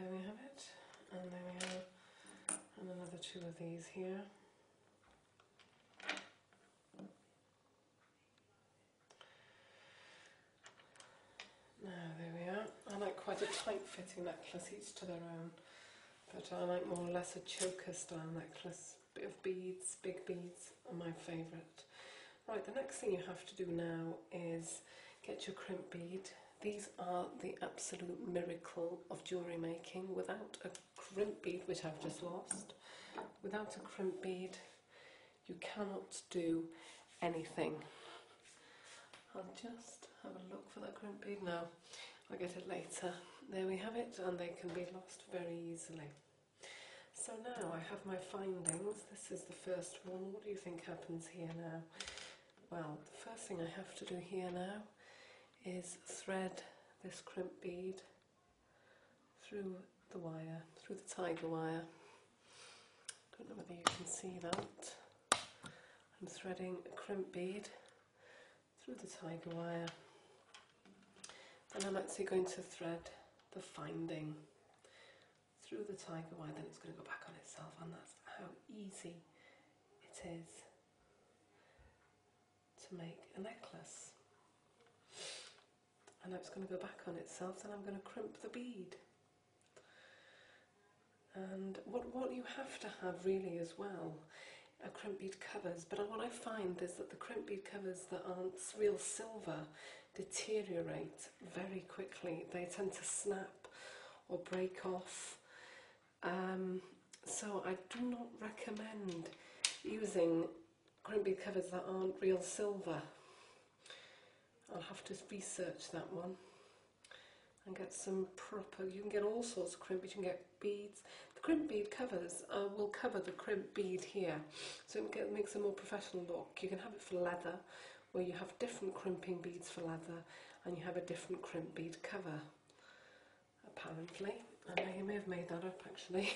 there we have it, and there we have and another 2 of these here. Now there we are. I like quite a tight fitting necklace, each to their own, but I like more or less a choker style necklace. Bit of beads, big beads are my favourite. Right, the next thing you have to do now is get your crimp bead. These are the absolute miracle of jewellery making. Without a crimp bead, which I've just lost, without a crimp bead you cannot do anything. I'll just have a look for that crimp bead now. I'll get it later. There we have it, and they can be lost very easily. So now I have my findings. This is the first one. What do you think happens here now? Well, the first thing I have to do here now is thread this crimp bead through the wire, through the tiger wire. Don't know whether you can see that. I'm threading a crimp bead through the tiger wire. Then I'm actually going to thread the finding through the tiger wire, then it's going to go back on itself, and that's how easy it is to make a necklace. And now it's going to go back on itself, then I'm going to crimp the bead. And what you have to have really as well are crimp bead covers, but what I find is that the crimp bead covers that aren't real silver deteriorate very quickly. They tend to snap or break off. So I do not recommend using crimp bead covers that aren't real silver. I'll have to research that one and get some proper, you can get all sorts of crimp beads, you can get beads. The crimp bead covers will cover the crimp bead here, so it makes a more professional look. You can have it for leather, where you have different crimping beads for leather, and you have a different crimp bead cover, apparently. I may have made that up actually.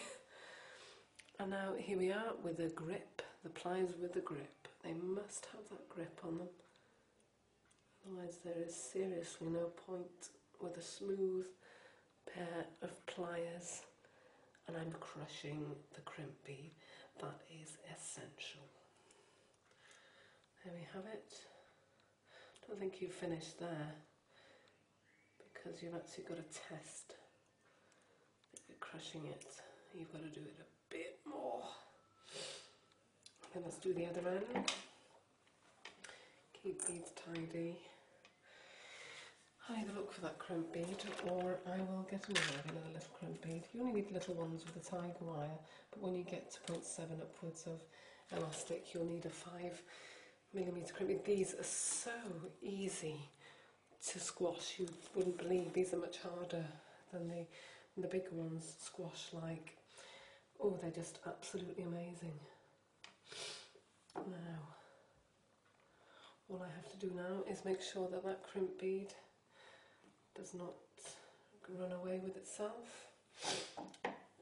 And now here we are with a grip, the pliers with the grip. They must have that grip on them, otherwise there is seriously no point with a smooth pair of pliers. And I'm crushing the crimp bead. That is essential. There we have it. Don't think you've finished there, because you've actually got to test that you're crushing it. You've got to do it a bit more. Then let's do the other end. Keep beads tidy. I either look for that crimp bead, or I will get another little crimp bead. You only need little ones with a tiger wire, but when you get to 0.7 upwards of elastic, you'll need a 5mm crimp bead. These are so easy to squash, you wouldn't believe. These are much harder than the bigger ones squash like. Oh, they're just absolutely amazing. Now, all I have to do now is make sure that that crimp bead does not run away with itself.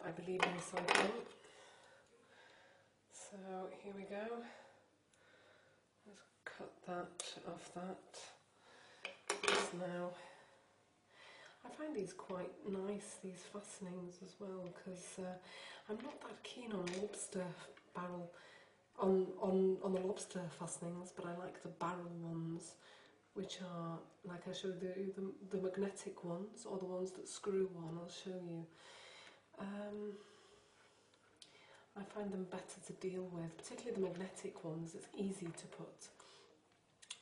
I believe in recycling. So here we go. Let's cut that off that. This now. I find these quite nice, these fastenings as well, because I'm not that keen on lobster barrel, on the lobster fastenings, but I like the barrel ones, which are, like I showed you, the magnetic ones, or the ones that screw on. I'll show you. I find them better to deal with, particularly the magnetic ones. It's easy to put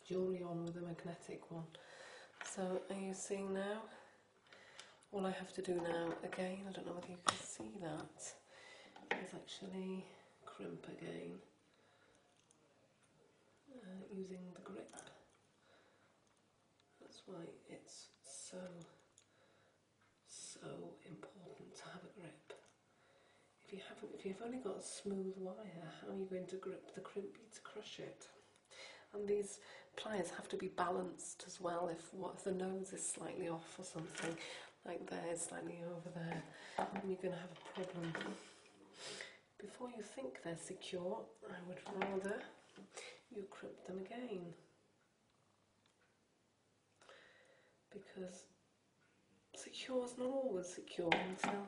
jewellery on with a magnetic one. So are you seeing now? All I have to do now, again, I don't know whether you can see that, is actually crimp again, using the grip. That's why it's so important to have a grip. If you've only got a smooth wire, how are you going to grip the crimp bead to crush it? And these pliers have to be balanced as well. If the nose is slightly off or something, like there, slightly over there, then you're going to have a problem. Before you think they're secure, I would rather you crimp them again, because secure is not always secure until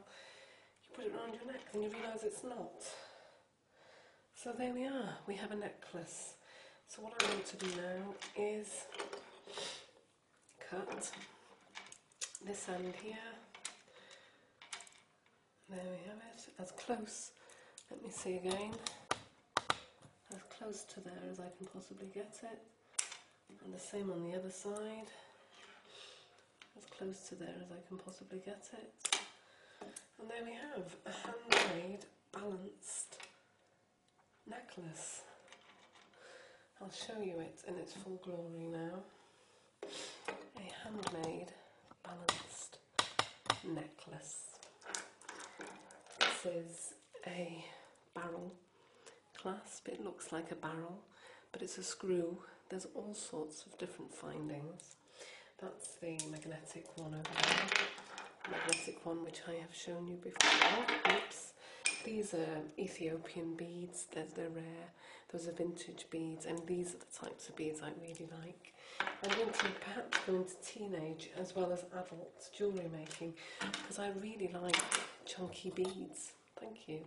you put it around your neck and you realise it's not. So there we are, we have a necklace. So what I want to do now is cut this end here. There we have it, as close, let me see again, as close to there as I can possibly get it. And the same on the other side, as close to there as I can possibly get it. And there we have a handmade, balanced necklace. I'll show you it in its full glory now. A handmade, balanced necklace. This is a barrel clasp. It looks like a barrel, but it's a screw. There's all sorts of different findings. That's the magnetic one over there. The magnetic one which I have shown you before. Oops. These are Ethiopian beads. They're rare. Those are vintage beads, and these are the types of beads I really like. I'm going to perhaps go into teenage as well as adult jewellery making because I really like chunky beads. Thank you.